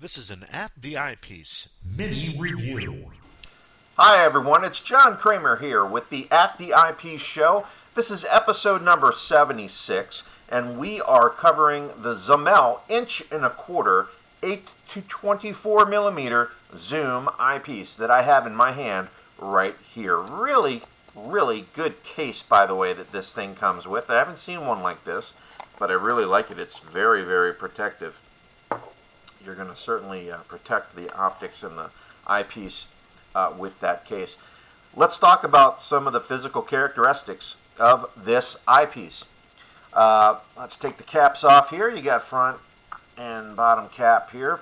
This is an At the Eyepiece mini review. Hi everyone, it's John Kramer here with the At the Eyepiece show. This is episode number 76, and we are covering the Zhumell 1.25" 8 to 24 millimeter zoom eyepiece that I have in my hand right here. Really good case, by the way, that this thing comes with. I haven't seen one like this, but I really like it. It's very protective. You're going to certainly protect the optics and the eyepiece with that case. Let's talk about some of the physical characteristics of this eyepiece. Let's take the caps off here. You got front and bottom cap here.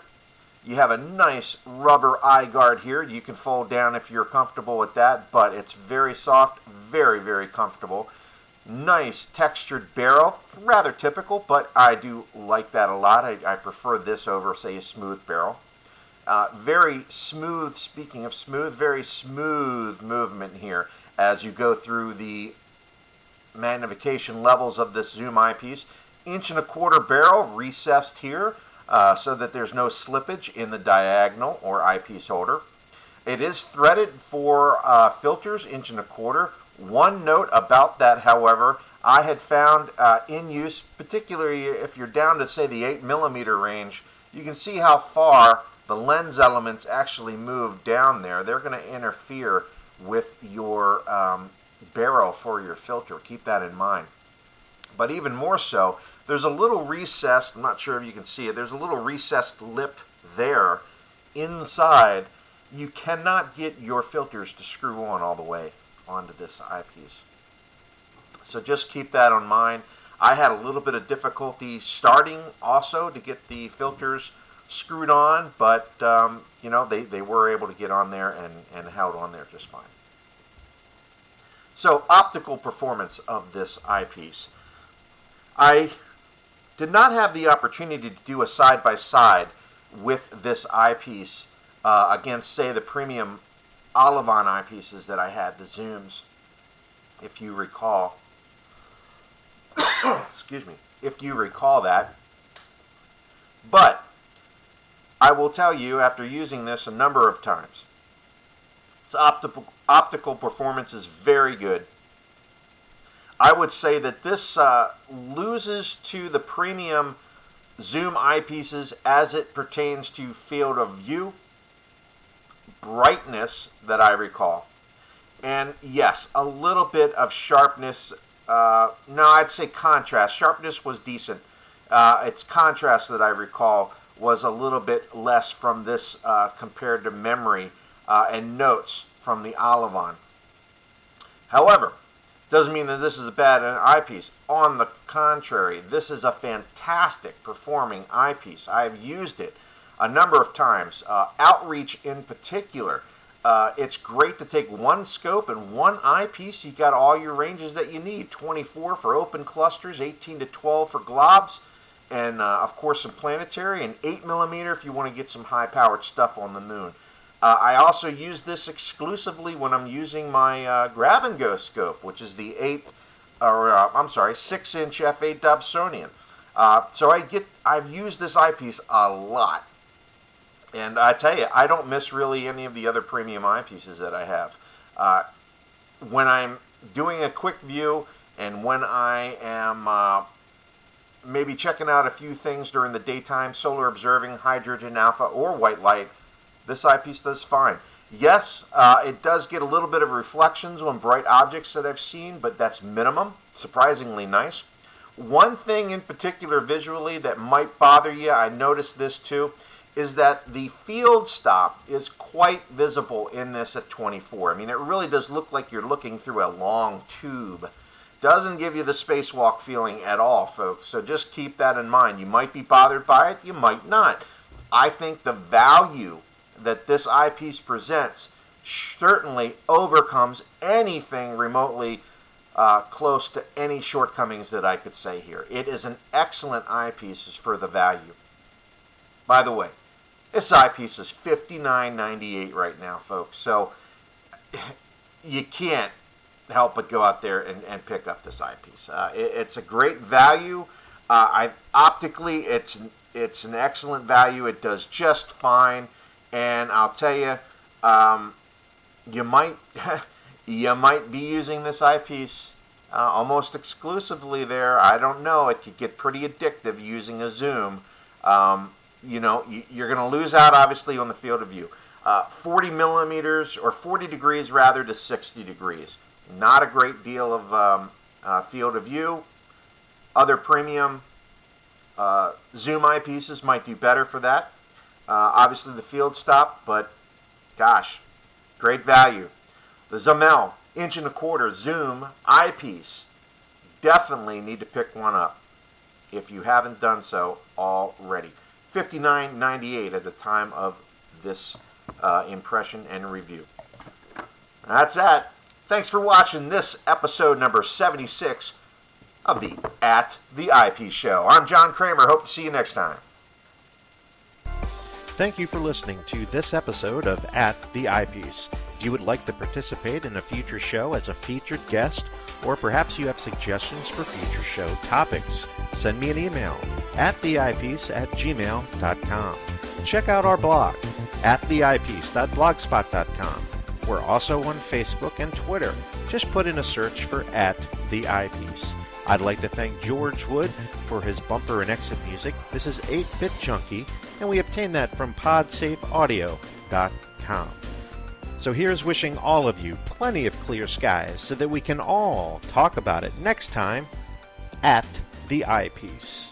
You have a nice rubber eye guard here. You can fold down if you're comfortable with that, but it's very soft, very comfortable. Nice textured barrel, rather typical, but I do like that a lot. I prefer this over, say, a smooth barrel. Very smooth, speaking of smooth, very smooth movement here as you go through the magnification levels of this zoom eyepiece. 1.25" barrel recessed here so that there's no slippage in the diagonal or eyepiece holder. It is threaded for filters, 1.25". One note about that, however, I had found in use, particularly if you're down to, say, the 8 millimeter range, you can see how far the lens elements actually move down there. They're going to interfere with your barrel for your filter. Keep that in mind. But even more so, there's a little recessed, I'm not sure if you can see it, there's a little recessed lip there inside. You cannot get your filters to screw on all the way onto this eyepiece. So just keep that in mind. I had a little bit of difficulty starting also to get the filters screwed on, but they were able to get on there and held on there just fine. So optical performance of this eyepiece. I did not have the opportunity to do a side-by-side with this eyepiece against, say, the premium Olivon eyepieces that I had, the zooms, if you recall. Excuse me, if you recall that. But I will tell you, after using this a number of times, its optical performance is very good. I would say that this loses to the premium zoom eyepieces as it pertains to field of view, brightness that I recall, and yes, a little bit of sharpness. No, I'd say contrast. Sharpness was decent. Its contrast that I recall was a little bit less from this compared to memory and notes from the Olivon. However, doesn't mean that this is a bad eyepiece. On the contrary, this is a fantastic performing eyepiece. I've used it a number of times. Outreach in particular. It's great to take one scope and one eyepiece. You got all your ranges that you need. 24 for open clusters, 18 to 12 for globs, and of course some planetary, and 8 millimeter if you want to get some high-powered stuff on the moon. I also use this exclusively when I'm using my grab-and-go scope, which is the 6-inch f8 Dobsonian. So I've used this eyepiece a lot. And I tell you, I don't miss really any of the other premium eyepieces that I have. When I'm doing a quick view and when I am maybe checking out a few things during the daytime, solar observing, hydrogen alpha, or white light, this eyepiece does fine. Yes, it does get a little bit of reflections on bright objects that I've seen, but that's minimum. Surprisingly nice. One thing in particular visually that might bother you, I noticed this too, is that the field stop is quite visible in this at 24. I mean, it really does look like you're looking through a long tube. Doesn't give you the spacewalk feeling at all, folks, so just keep that in mind. You might be bothered by it, you might not. I think the value that this eyepiece presents certainly overcomes anything remotely close to any shortcomings that I could say here. It is an excellent eyepiece for the value. By the way, this eyepiece is $59.98 right now, folks. So you can't help but go out there and pick up this eyepiece. It's a great value. Optically, it's It's an excellent value. It does just fine, and I'll tell you, you might you might be using this eyepiece almost exclusively there. I don't know. It could get pretty addictive using a zoom. You're going to lose out obviously on the field of view. 40 millimeters or 40 degrees rather to 60 degrees. Not a great deal of field of view. Other premium zoom eyepieces might do better for that. Obviously the field stop, but gosh, great value. The Zhumell 1.25" zoom eyepiece. Definitely need to pick one up if you haven't done so already. $59.98 at the time of this impression and review. That's that. Thanks for watching this episode number 76 of the At the Eyepiece Show. I'm John Kramer. Hope to see you next time. Thank you for listening to this episode of At the Eyepiece. If you would like to participate in a future show as a featured guest, or perhaps you have suggestions for future show topics, send me an email at theeyepiece@gmail.com. Check out our blog at theeyepiece.blogspot.com. We're also on Facebook and Twitter. Just put in a search for At the Eyepiece. I'd like to thank George Wood for his bumper and exit music. This is 8-Bit Junkie, and we obtained that from podsafeaudio.com. So here's wishing all of you plenty of clear skies so that we can all talk about it next time at the Eyepiece.